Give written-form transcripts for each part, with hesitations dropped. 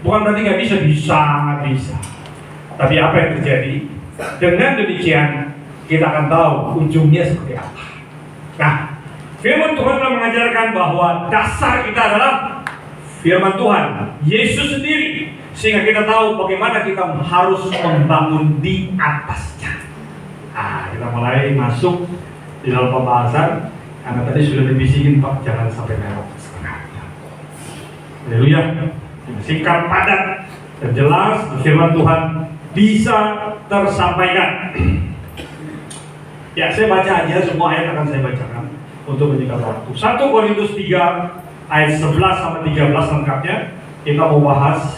Bukan berarti nggak bisa, sangat bisa. Tapi apa yang terjadi? Dengan demikian kita akan tahu ujungnya seperti apa. Nah, firman Tuhan telah mengajarkan bahwa dasar kita adalah firman Tuhan, Yesus sendiri, sehingga kita tahu bagaimana kita harus membangun di atasnya. Nah, kita mulai masuk di dalam pembahasan, karena tadi sudah dibisikin Pak, jangan sampai merok setengah. Haleluya. Singkat, padat, dan jelas firman Tuhan bisa tersampaikan. Ya, saya baca aja, semua ayat akan saya bacakan untuk menyingkat waktu. 1 Korintus 3 ayat 11 sampai 13 lengkapnya. Kita mau bahas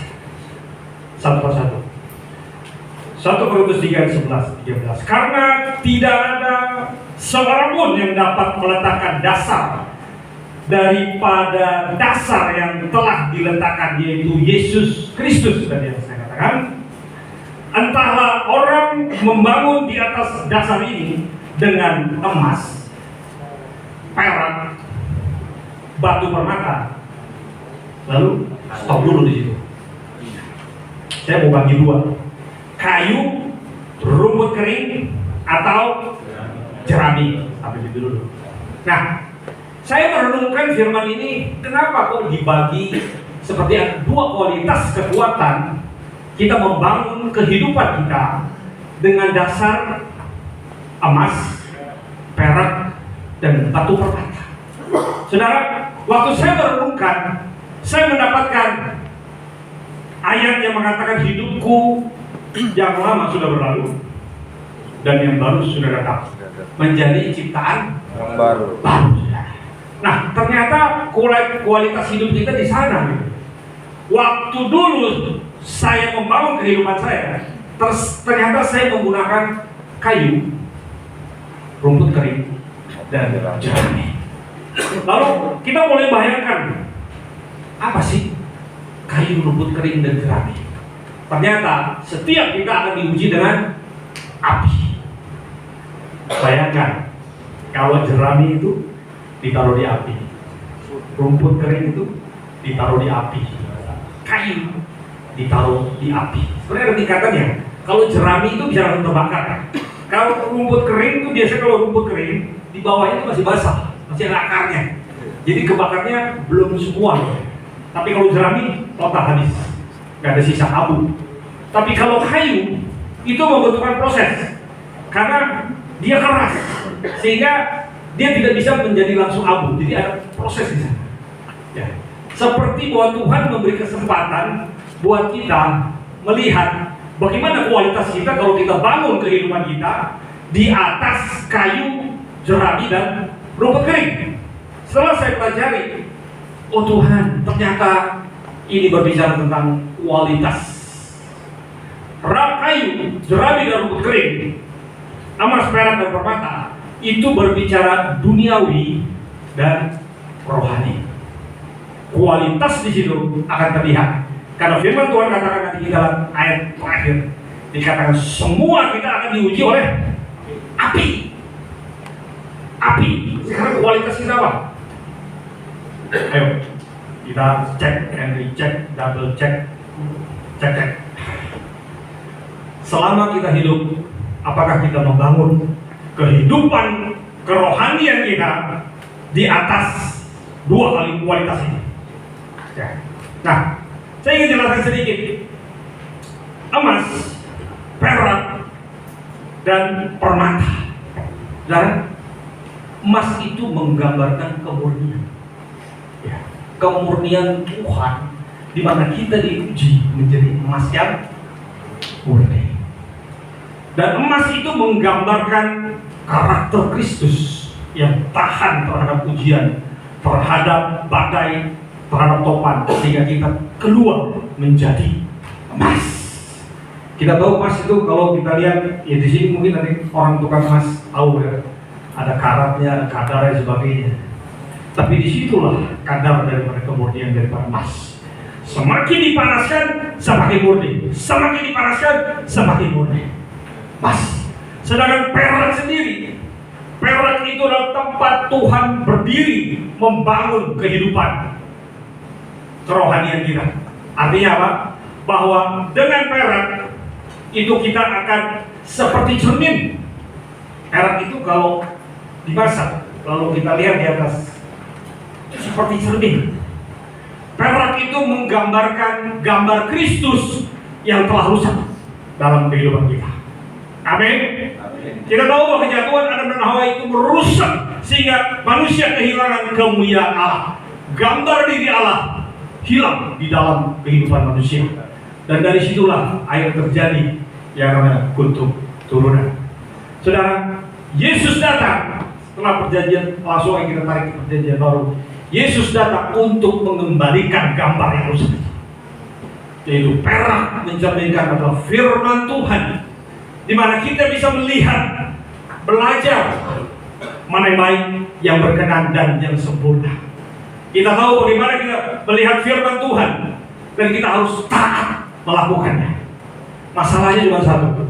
satu persatu. 1 Korintus 3 ayat 11 13. Karena tidak ada seorang pun yang dapat meletakkan dasar daripada dasar yang telah diletakkan, yaitu Yesus Kristus. Tadi yang saya katakan, entahlah orang membangun di atas dasar ini dengan emas, perak, batu permata. Lalu stop dulu di situ. Saya mau bagi dua: kayu, rumput kering, atau jerami. Sampai situ dulu. Nah, saya merenungkan firman ini, kenapa kok dibagi seperti ada dua kualitas kekuatan kita membangun kehidupan kita dengan dasar emas, perak, dan batu permata. Saudara, waktu saya merenungkan, saya mendapatkan ayat yang mengatakan hidupku yang lama sudah berlalu dan yang baru sudah datang, menjadi ciptaan baru. Nah, ternyata kualitas hidup kita di sana. Waktu dulu saya membangun kehidupan saya, ternyata saya menggunakan kayu, rumput kering, dan jerami. Lalu kita boleh bayangkan, apa sih kayu, rumput kering, dan jerami? Ternyata setiap kita akan diuji dengan api. Bayangkan, kalau jerami itu ditaruh di api, rumput kering itu ditaruh di api, kayu ditaruh di api. Sebenarnya ada tingkatannya. Kalau jerami itu bisa langsung terbakar. Kalau rumput kering itu biasanya, kalau rumput kering di bawahnya itu masih basah, masih ada akarnya. Jadi kebakarnya belum semua. Tapi kalau jerami total habis, nggak ada sisa abu. Tapi kalau kayu itu membutuhkan proses, karena dia keras, sehingga dia tidak bisa menjadi langsung abu. Jadi ada proses di sana. Ya. Seperti bahwa Tuhan memberi kesempatan buat kita melihat bagaimana kualitas kita kalau kita bangun kehidupan kita di atas kayu, jerami, dan rumput kering. Setelah saya pelajari, oh Tuhan, ternyata ini berbicara tentang kualitas. Kayu, jerami, dan rumput kering, emas, perak, dan permata, itu berbicara duniawi dan rohani. Kualitas di situ akan terlihat, karena firman Tuhan katakan nanti di dalam ayat terakhir, dikatakan semua kita akan diuji oleh api. Api. Sekarang kualitas kita apa? Ayo kita cek and recheck, double check, cek. Selama kita hidup, apakah kita membangun kehidupan kerohanian kita di atas dua kali kualitas ini? Ya. Nah, saya ingin jelaskan sedikit. Emas, perak, dan permata. Dan emas itu menggambarkan kemurnian. Ya. Kemurnian Tuhan, di mana kita diuji menjadi emas yang murni. Dan emas itu menggambarkan karakter Kristus yang tahan terhadap ujian, terhadap badai, terhadap topan, sehingga kita keluar menjadi emas. Kita tahu emas itu, kalau kita lihat, ya di sini mungkin nanti orang tukang emas tahu ya, ada karatnya, ada kadar dan sebagainya. Tapi disitulah kadar daripada kemurnian daripada emas. Semakin dipanaskan, semakin murni. Semakin dipanaskan, semakin murni. Emas. Sedangkan perak sendiri, perak itu adalah tempat Tuhan berdiri membangun kehidupan kerohanian kita. Artinya apa? bahwa dengan perak itu kita akan seperti cermin. Perak itu kalau dimasak, lalu kita lihat di atas, seperti cermin. Perak itu menggambarkan gambar Kristus yang telah rusak dalam kehidupan kita. Amin. Kita tahu bahwa kejatuhan Adam dan Hawa itu merusak sehingga manusia kehilangan kemuliaan Allah. Gambar diri Allah hilang di dalam kehidupan manusia. Dan dari situlah air terjadi yang namanya kutub turunan. Saudara, Yesus datang setelah perjanjian langsung yang kita tarik ke perjanjian baru. Yesus datang untuk mengembalikan gambar yang rusak, yaitu perak mencerminkan adalah firman Tuhan, di mana kita bisa melihat, belajar mana yang baik, yang berkenan dan yang sempurna. Kita tahu bagaimana kita melihat firman Tuhan dan kita harus taat melakukannya. Masalahnya cuma satu,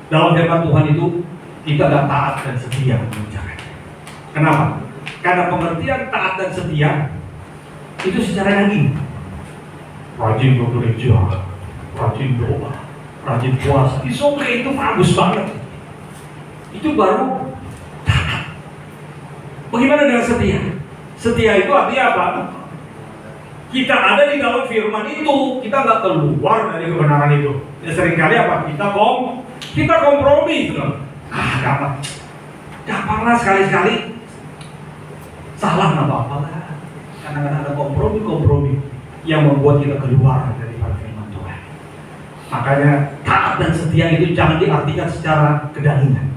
dalam firman Tuhan itu kita tidak taat dan setia mengerjakannya. Kenapa? Karena pengertian taat dan setia itu secara daging. Rajin bekerja, rajin doa, rajin puasa, itu bagus banget. Itu baru taat. Bagaimana dengan setia? Setia itu artinya apa? Kita ada di dalam firman itu, kita nggak keluar dari kebenaran itu. Ya, seringkali apa? Kita kompromi. Gampang lah sekali-sekali. Salah nggak apa-apa lah. Kadang-kadang ada kompromi yang membuat kita keluar dari firman Tuhan. Makanya taat dan setia itu jangan diartikan secara kedagingan.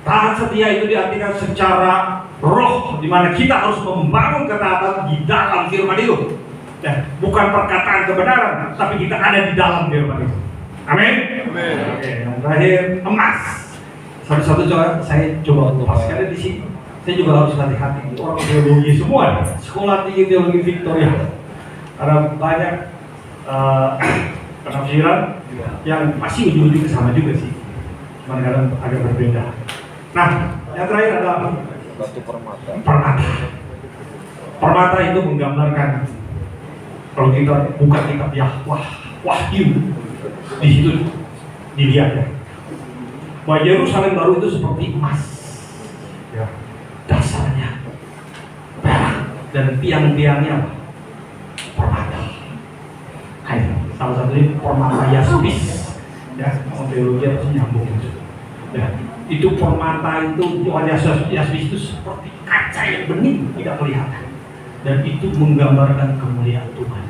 Taat setia itu diartikan secara roh, di mana kita harus membangun ketaatan di dalam firman itu. Ya, bukan perkataan kebenaran, tapi kita ada di dalam firman itu. Amin. Oke, yang terakhir emas. Satu-satu saya coba lepas karena di sini. Saya juga harus hati-hati, orang teologi semua, sekolah tinggi teologi Victoria. Ada banyak penafsiran yang masih ujung-ujung ke sana juga sih, cuma kadang agak berbeda. Nah, yang terakhir adalah batu permata. Permata itu menggambarkan, kalau kita buka kitab Wahyu, di situ dilihat ya, bahwa Yerusalem baru itu seperti emas. Ya. Dasarnya perak dan tiang-tiangnya permata. Kayak salah satunya permata yaspis. Ya, teologi harus nyambung. Ya, itu permata itu yaspis itu seperti kaca yang bening, tidak kelihatan. Dan itu menggambarkan kemuliaan Tuhan,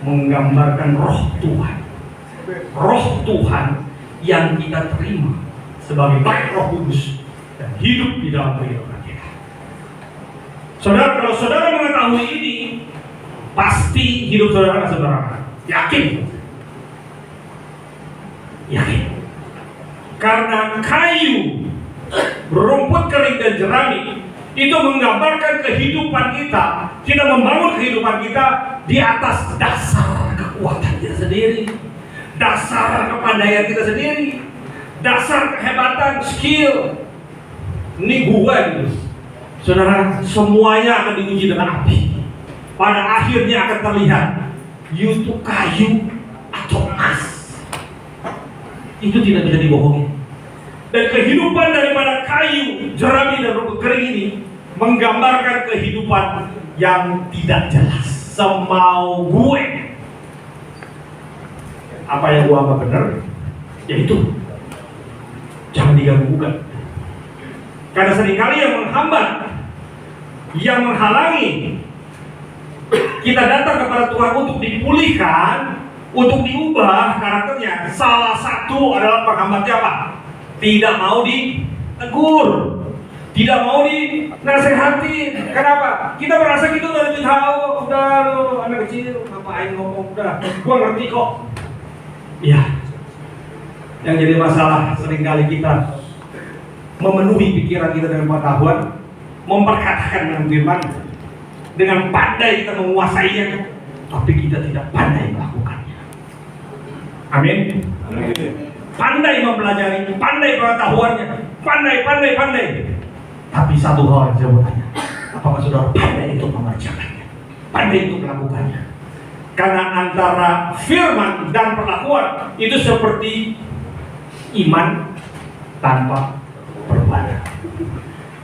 menggambarkan roh Tuhan. Roh Tuhan yang kita terima sebagai baik Roh Kudus dan hidup di dalam kehidupan kita. Saudara, kalau saudara mengetahui ini, pasti hidup saudara akan sederhana. Yakin. Karena kayu, rumput kering dan jerami itu menggambarkan kehidupan kita. Kita membangun kehidupan kita di atas dasar kekuatan kita sendiri, dasar kepandaian kita sendiri, dasar kehebatan, skill. Ini gua gitu. Saudara, semuanya akan diuji dengan api. Pada akhirnya akan terlihat itu kayu atau emas. Itu tidak bisa dibohongi. Dan kehidupan daripada kayu, jerami dan rumput kering ini menggambarkan kehidupan yang tidak jelas. Semau gue. Apa yang gua anggap benar, yaitu jangan diganggu-gugat. Karena seringkali yang menghambat, yang menghalangi kita datang kepada Tuhan untuk dipulihkan, untuk diubah karakternya, salah satu adalah penghambatnya apa? Tidak mau ditegur, tidak mau dinasehati. Kenapa? Kita merasa gitu udah tahu, udah lo anak kecil, ngapain ngomong, udah gua ngerti kok. Iya. Yang jadi masalah seringkali kita memenuhi pikiran kita dengan pengetahuan, memperkatakan dengan firman, dengan pandai kita menguasainya, tapi kita tidak pandai melakukannya. Amin. Pandai mempelajari, pandai pengetahuannya, pandai. Tapi satu hal yang saya mau tanya, apakah saudara pandai untuk mengerjakannya, pandai untuk melakukannya? Karena antara firman dan perlakuan itu seperti iman tanpa perbuatan,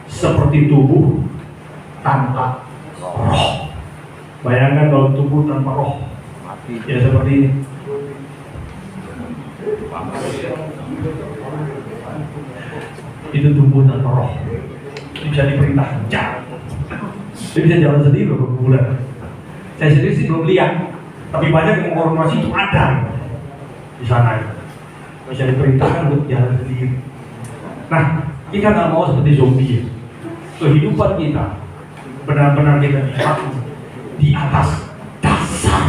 seperti tubuh tanpa roh. Bayangkan kalau tubuh tanpa roh, ya seperti ini. Itu tubuh tanpa roh. Bisa diperintah jalan. Dia bisa jalan sendiri beberapa bulan. Saya sendiri sih belum lihat, tapi banyak yang menghormati itu ada di sana. Bisa diperintahkan untuk jalan sendiri. Nah, kita nggak mau seperti zombie. Kehidupan kita benar-benar kita dipakai di atas dasar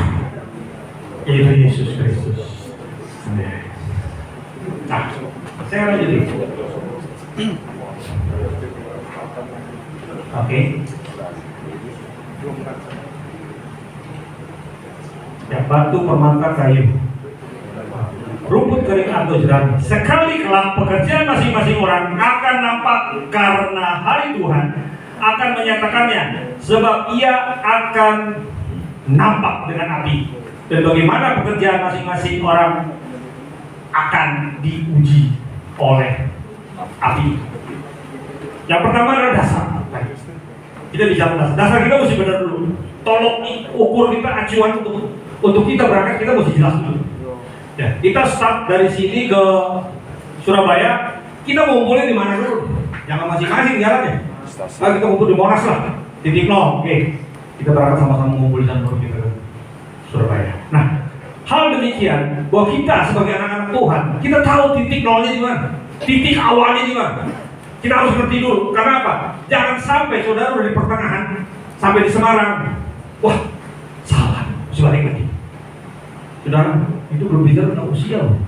yaitu Yesus Kristus. Nah, saya lanjutin. Oke. Ya, batu pemangkat kayu, rumput kering atau jerami, sekali kelak pekerjaan masing-masing orang akan nampak, karena hari Tuhan akan menyatakannya, sebab ia akan nampak dengan api. Dan bagaimana pekerjaan masing-masing orang akan diuji oleh api. Yang pertama adalah dasar. Kita bicara dasar. Dasar kita mesti benar dulu. Tolok ukur kita, acuan untuk kita berangkat, kita mesti jelas dulu. Ya, kita start dari sini ke Surabaya. Kita ngumpulin di mana dulu? Jangan masing-masing jalannya. Nah, kita ngumpul di Monas lah. Titik nol. Oke. Kita berangkat sama-sama ngumpul di sana kita ke Surabaya. Nah, hal demikian bahwa kita sebagai anak-anak Tuhan, kita tahu titik nolnya di mana, titik awalnya di mana. Kita harus ngerti dulu. Karena apa? Jangan sampai saudara udah di pertengahan sampai di Semarang, wah salah, harus balik lagi. Saudara, itu belum bicara tentang usia loh.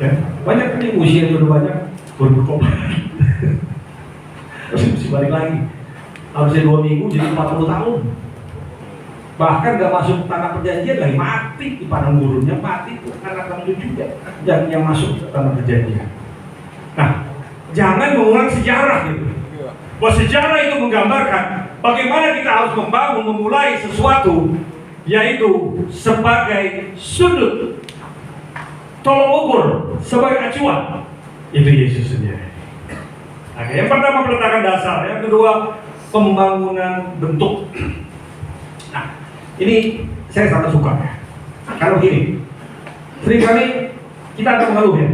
Ya, banyak kan yang usia itu udah banyak baru bertobat. Harus balik lagi. Harusnya 2 minggu jadi 40 tahun. Bahkan gak masuk tanah perjanjian lagi, mati di padang gurunnya, mati itu anak kamu juga yang masuk ke tanah perjanjian. Nah, jangan mengulang sejarah gitu. Bahwa sejarah itu menggambarkan bagaimana kita harus membangun, memulai sesuatu, yaitu sebagai sudut tolok ukur, sebagai acuan, itu Yesus sendiri. Oke, yang pertama peletakan dasar, yang kedua pembangunan bentuk. Nah, ini saya sangat suka. Kalau gini, seringkali kita akan mengeluh ya,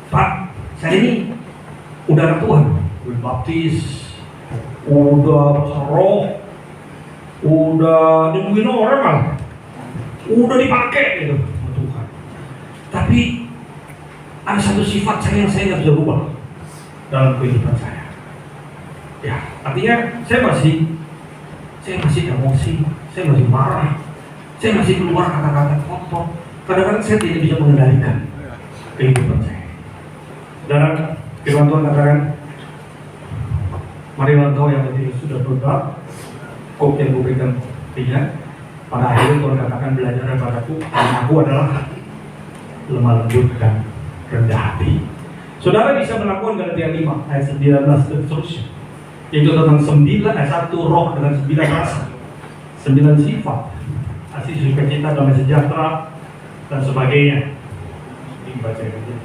Pak, saya ini udah anak Tuhan, udah baptis, udah roh, udah nyembuhin orang kan, udah dipakai gitu sama Tuhan. Tapi ada satu sifat saya yang saya nggak bisa rubah dalam kehidupan saya. Ya, artinya saya masih emosi, saya masih marah, saya masih keluar kata-kata kotor. Kadang-kadang saya tidak bisa mengendalikan kehidupan saya. Dan firman Tuhan katakan, marilah engkau yang sudah bertobat, kop yang kuberikan dia. Pada akhirnya Tuhan katakan, belajar daripada aku adalah lemah lembut dan rendah hati. Saudara bisa melakukan Galatia 5 ayat 19 dan seterusnya. Itu tentang 1 roh dengan 9 rasa, 9 sifat, kasih, sukacita, damai sejahtera, dan sebagainya. Dibaca aja.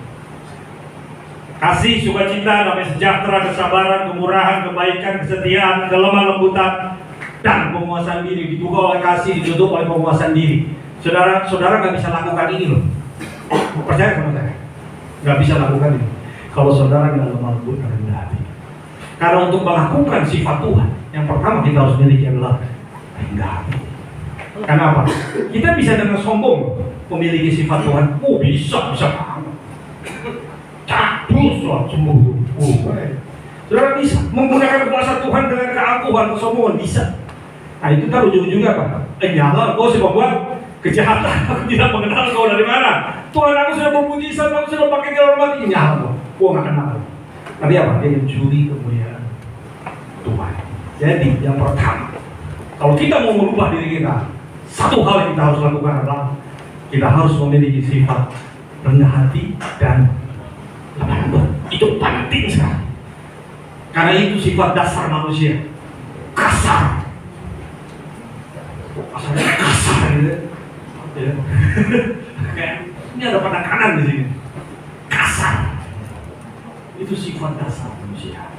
Kasih, sukacita, damai sejahtera, kesabaran, kemurahan, kebaikan, kesetiaan, kelemah lembutan, dan penguasaan diri. Diduga oleh kasih, ditutup oleh penguasaan diri. Saudara nggak bisa lakukan ini loh. Percaya sama saya, nggak bisa lakukan ini kalau saudara nggak lemah lembut dan rendah hati. Karena untuk melakukan sifat Tuhan, yang pertama kita harus miliki adalah rendah hati. Karena apa? Kita bisa dengan sombong memiliki sifat Tuhan. Oh bisa banget. Cabut soal sombong. Saudara bisa menggunakan kuasa Tuhan dengan keangkuhan, kesombongan bisa. Nah itu kan ujung-ujungnya apa? Nyala, kau sih membuat kejahatan. Aku tidak mengenal kau dari mana. Tuhan, aku sudah bermujizat, aku sudah pakai dia hormati. Nyala, kau nggak kenal. Tapi apa? Dia mencuri kemuliaan Tuhan. Jadi yang pertama, kalau kita mau merubah diri kita, satu hal yang kita harus lakukan adalah kita harus memiliki sifat rendah hati dan lemah lembut. Itu penting sekali. Karena itu sifat dasar manusia. Kasar. Asalnya kasar gitu. Ini ada penekanan di sini. Kasar. Itu sifat dasar manusia.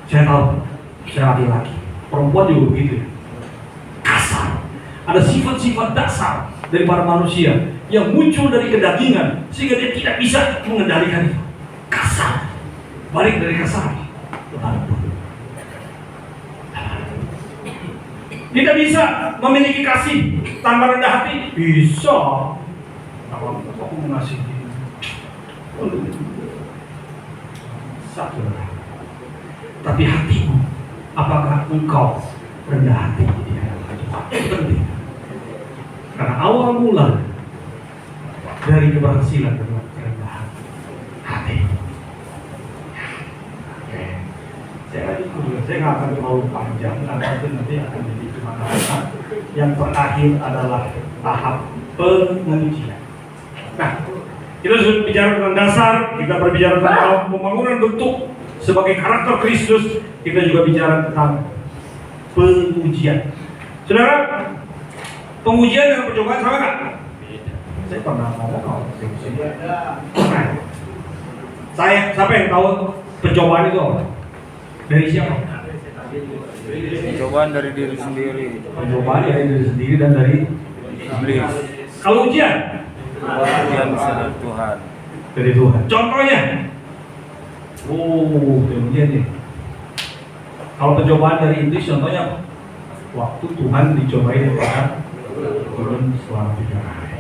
Saya tahu, saya laki-laki, perempuan juga begitu. Kasar. Ada sifat-sifat dasar dari para manusia yang muncul dari kedagingan sehingga dia tidak bisa mengendalikan itu. Kasar. Balik dari kasar. Tidak bisa memiliki kasih tanpa rendah hati. Bisa. Aku mengasihi. Satu. Tapi hatimu, apakah engkau rendah hati? Penting. Karena awal mula dari keberhasilan adalah kerendahan hati. Oke. Saya nggak akan terlalu panjang karena itu nanti akan jadi kemana-mana. Yang terakhir adalah tahap pengujian. Nah, kita sudah bicara tentang dasar, kita berbicara tentang pembangunan bentuk sebagai karakter Kristus, kita juga bicara tentang pengujian. Saudara, pengujian dan percobaan sama nggak? Saya pernah ngomong kalau siapa yang tahu pencobaan itu apa? Dari siapa? Pencobaan dari diri sendiri. Pencobaan dari diri sendiri dan dari Iblis. Kalau ujian? Ujian bisa dari Tuhan. Dari Tuhan. Contohnya? Ujian nih. Kalau pencobaan dari iblis, contohnya apa? Waktu Tuhan dicobai dengan turun selama 3 hari.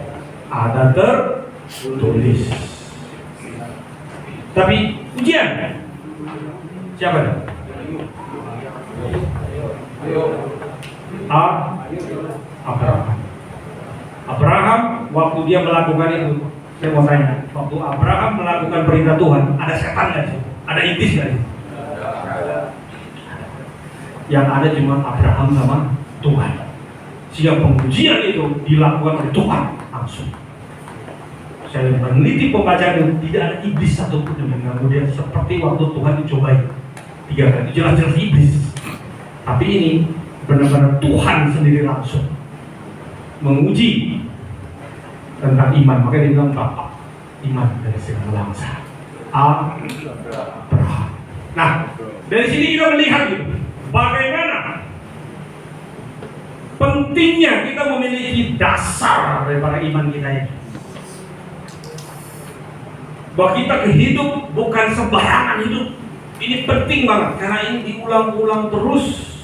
Ada tertulis. Tapi ujian? Siapa dah? Abraham. Abraham waktu dia melakukan itu, saya mau tanya, waktu Abraham melakukan perintah Tuhan, ada setan nggak sih? Ada iblis nggak sih? Yang ada cuma Abraham sama Tuhan. Sehingga pengujian itu dilakukan oleh Tuhan langsung. Saya meneliti pembacaan itu, tidak ada iblis satupun yang mengganggu dia seperti waktu Tuhan dicobai 3 kali. Jelas-jelas iblis. Tapi ini benar-benar Tuhan sendiri langsung menguji tentang iman. Makanya dia bilang Bapak iman dari segala bangsa. Abraham. Nah, dari sini kita melihat gitu, bagaimana pentingnya kita memiliki dasar daripada iman kita ini. Bahwa kita hidup bukan sembarangan hidup. Ini penting banget karena ini diulang-ulang terus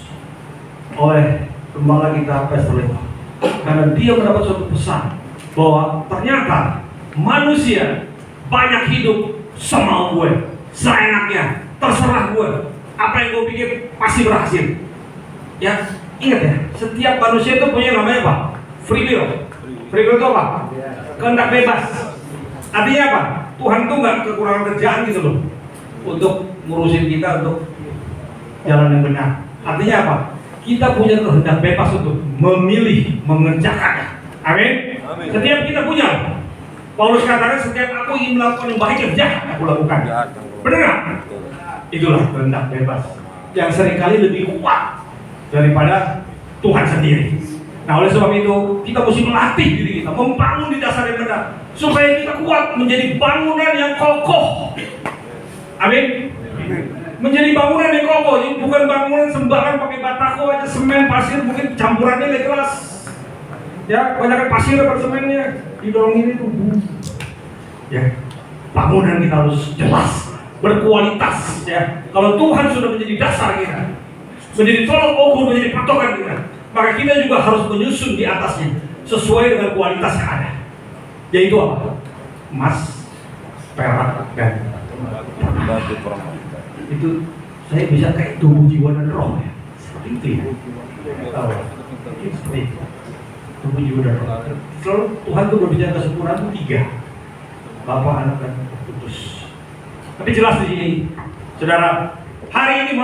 oleh gembala kita Pastor Leo. Karena dia mendapat suatu pesan bahwa ternyata manusia banyak hidup semau gue, seenaknya, terserah gue. Apa yang gue pikir pasti berhasil. Ya, ingat ya, setiap manusia itu punya namanya apa? Free will. Free will itu apa? Kehendak bebas. Artinya apa? Tuhan tuh nggak kekurangan kerjaan gitu loh untuk ngurusin kita untuk jalan yang benar. Artinya apa? Kita punya kehendak bebas untuk memilih, mengerjakannya. Amin. Setiap kita punya. Paulus katakan setiap aku ingin melakukan yang baik yang jahat aku lakukan. Benar nggak? Itulah kehendak bebas yang seringkali lebih kuat daripada Tuhan sendiri. Nah, oleh sebab itu kita mesti melatih diri kita, membangun di dasar yang benar supaya kita kuat menjadi bangunan yang kokoh. Amin. Menjadi bangunan yang kokoh, jadi bukan bangunan sembarang pakai batako aja, semen, pasir, mungkin campurannya nggak jelas. Ya, banyakkan pasir atau semennya, didorongin itu. Ya, bangunan kita harus jelas, berkualitas. Ya, kalau Tuhan sudah menjadi dasar kita, menjadi tolok ukur, menjadi patokan kita, maka kita juga harus menyusun di atasnya sesuai dengan kualitas yang ada. Yaitu apa? Emas, perak, dan batu permata. Itu saya bisa kayak tubuh jiwa dan roh ya. Seperti itu ya. Seperti itu. Tubuh jiwa dan roh. Selalu Tuhan itu berbicara kesempurnaan itu 3. Bapa, Anak, dan Roh Kudus. Tapi jelas di sini, saudara, hari ini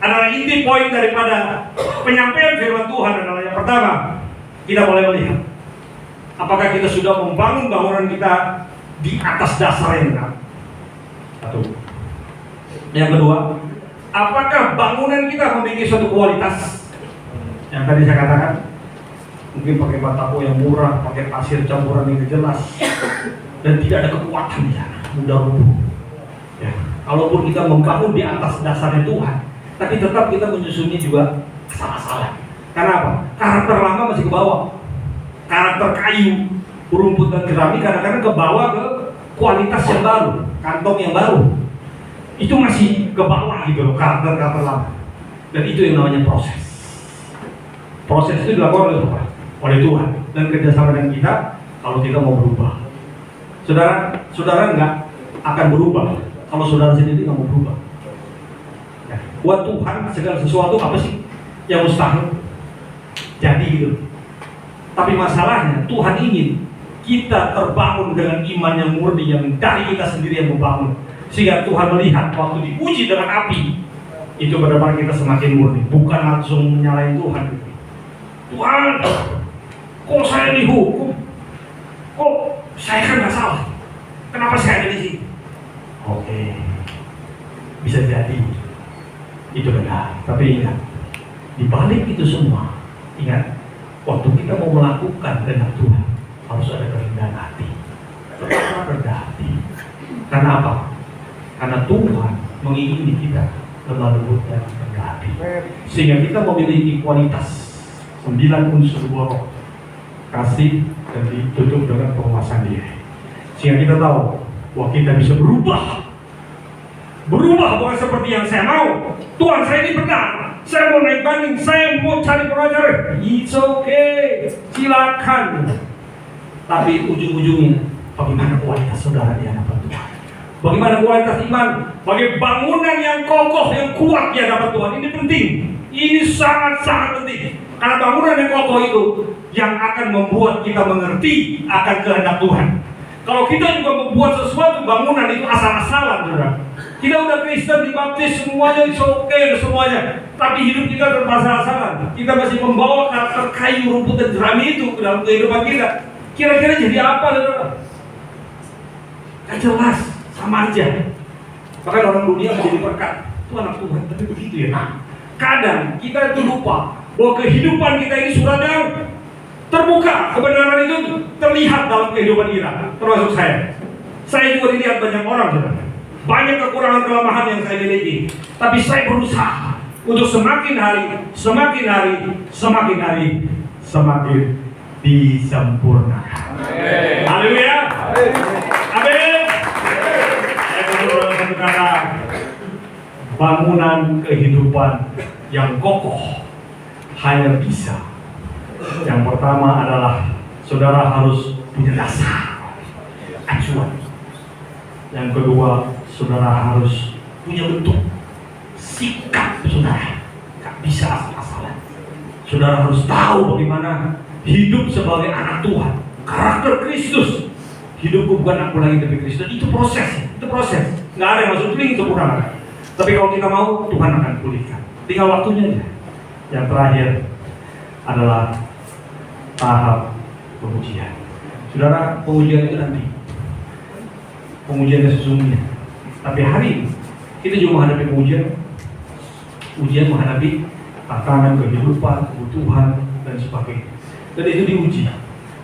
adalah inti poin daripada penyampaian firman Tuhan adalah yang pertama, kita boleh melihat apakah kita sudah membangun bangunan kita di atas dasar yang benar. Satu. Yang kedua, apakah bangunan kita memiliki suatu kualitas? Yang tadi saya katakan, mungkin pakai batako yang murah, pakai pasir campuran yang jelas, dan tidak ada kekuatan di sana, mudah rubuh. Ya, kalaupun kita membangun di atas dasarnya Tuhan, tapi tetap kita menyusunnya juga salah-salah. Karena apa? Karakter lama masih ke bawah, karakter kayu, rumput dan jerami kadang-kadang ke bawah ke kualitas yang baru, kantong yang baru. Itu masih ke bawah gitu loh, karakter lama. Dan itu yang namanya proses. Proses itu dilakukan oleh Tuhan, oleh Tuhan, dan kerjasama dengan kita kalau kita mau berubah. Saudara nggak akan berubah kalau saudara sendiri nggak mau berubah. Ya, buat Tuhan segala sesuatu apa sih yang mustahil? Jadi gitu. Tapi masalahnya Tuhan ingin kita terbangun dengan iman yang murni yang dari kita sendiri yang membangun, sehingga Tuhan melihat waktu diuji dengan api itu benar-benar kita semakin murni, bukan langsung menyalahin Tuhan. Tuhan, kok saya dihukum? Kok saya kan nggak salah? Kenapa saya ada di sini? Oke, bisa jadi itu benar. Tapi ingat, di balik itu semua, ingat, waktu kita mau melakukan kehendak Tuhan harus ada kerendahan hati. Tetaplah rendah hati. Karena apa? Karena Tuhan mengingini kita lemah lembut dan rendah hati, sehingga kita memiliki kualitas 9 unsur buah roh, kasih, dan ditutup dengan penguasaan diri, sehingga kita tahu bahwa kita bisa berubah bukan seperti yang saya mau. Tuhan, saya ini benar, saya mau naik banding, saya mau cari pengajar. It's okay, silakan. Tapi ujung-ujungnya bagaimana kualitas saudara di hadapan Tuhan? Bagaimana kualitas iman? Bagi bangunan yang kokoh, yang kuat di hadapan Tuhan. Ini penting. Ini sangat-sangat penting. Karena bangunan yang kokoh itu yang akan membuat kita mengerti akan kehendak Tuhan. Kalau kita juga membuat sesuatu bangunan itu asal-asalan, saudara. Kita udah Kristen, dibaptis, semuanya itu oke, semuanya. Tapi hidup kita bermasalah-asalan. Kita masih membawa karakter kayu, rumput, dan jerami itu ke dalam kehidupan kita. Kira-kira jadi apa, saudara? Gak jelas, sama aja. Bahkan orang dunia menjadi berkat. Itu anak Tuhan, tapi begitu ya. Nah, kadang kita itu lupa bahwa kehidupan kita ini surat yang terbuka. Kebenaran itu terlihat dalam kehidupan kita, termasuk saya. Saya juga dilihat banyak orang, saudara. Banyak kekurangan kelemahan yang saya miliki. Tapi saya berusaha untuk semakin hari semakin disempurnakan. Haleluya. Amin. Saya berdoa satu kata, bangunan kehidupan yang kokoh hanya bisa. Yang pertama adalah saudara harus punya dasar, acuan. Yang kedua, saudara harus punya bentuk, sikap saudara. Gak bisa asal-asalan. Saudara harus tahu bagaimana hidup sebagai anak Tuhan, karakter Kristus. Hidupku bukan aku lagi tapi Kristus. Itu proses. Nggak ada yang masuk teling sempurna. Tapi kalau kita mau, Tuhan akan pulihkan. Tinggal waktunya aja. Yang terakhir adalah tahap pengujian. Saudara, pengujian itu nanti. Pengujiannya sesungguhnya. Tapi hari ini kita juga menghadapi ujian menghadapi tantangan kehidupan, kebutuhan, dan sebagainya. Dan itu diuji.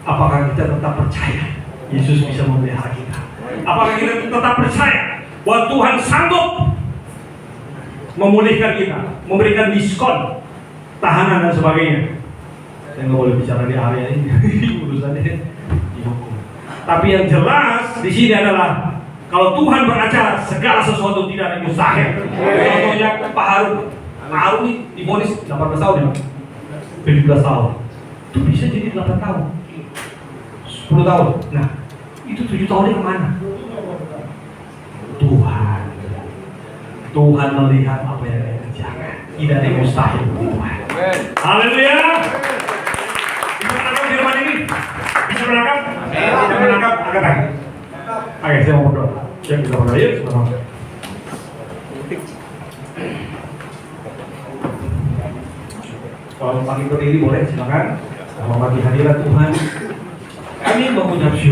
Apakah kita tetap percaya Yesus bisa memelihara kita? Apakah kita tetap percaya bahwa Tuhan sanggup memulihkan kita, memberikan diskon, tahanan dan sebagainya? Saya nggak boleh bicara di area ini, urusannya dihukum. Tapi yang jelas di sini adalah kalau Tuhan beracara, segala sesuatu tidak ada yang mustahil. Contohnya Pak Harun ini divonis 18 tahun ya, 17 tahun. Itu bisa jadi 8 tahun, 10 tahun. Nah, itu 7 tahunnya kemana? Tuhan melihat apa yang dia kerjakan. Tidak ada yang mustahil bagi Tuhan. Haleluya. Bisa menangkap firman ini? Bisa menangkap? Bisa menangkap? Angkat tangan. Oke, saya mau berdoa. Yang bisa berdoa, yuk sama-sama. Kalau panggil berdiri boleh, silakan. Selamat pagi hadirat Tuhan. Kami mengucap syukur.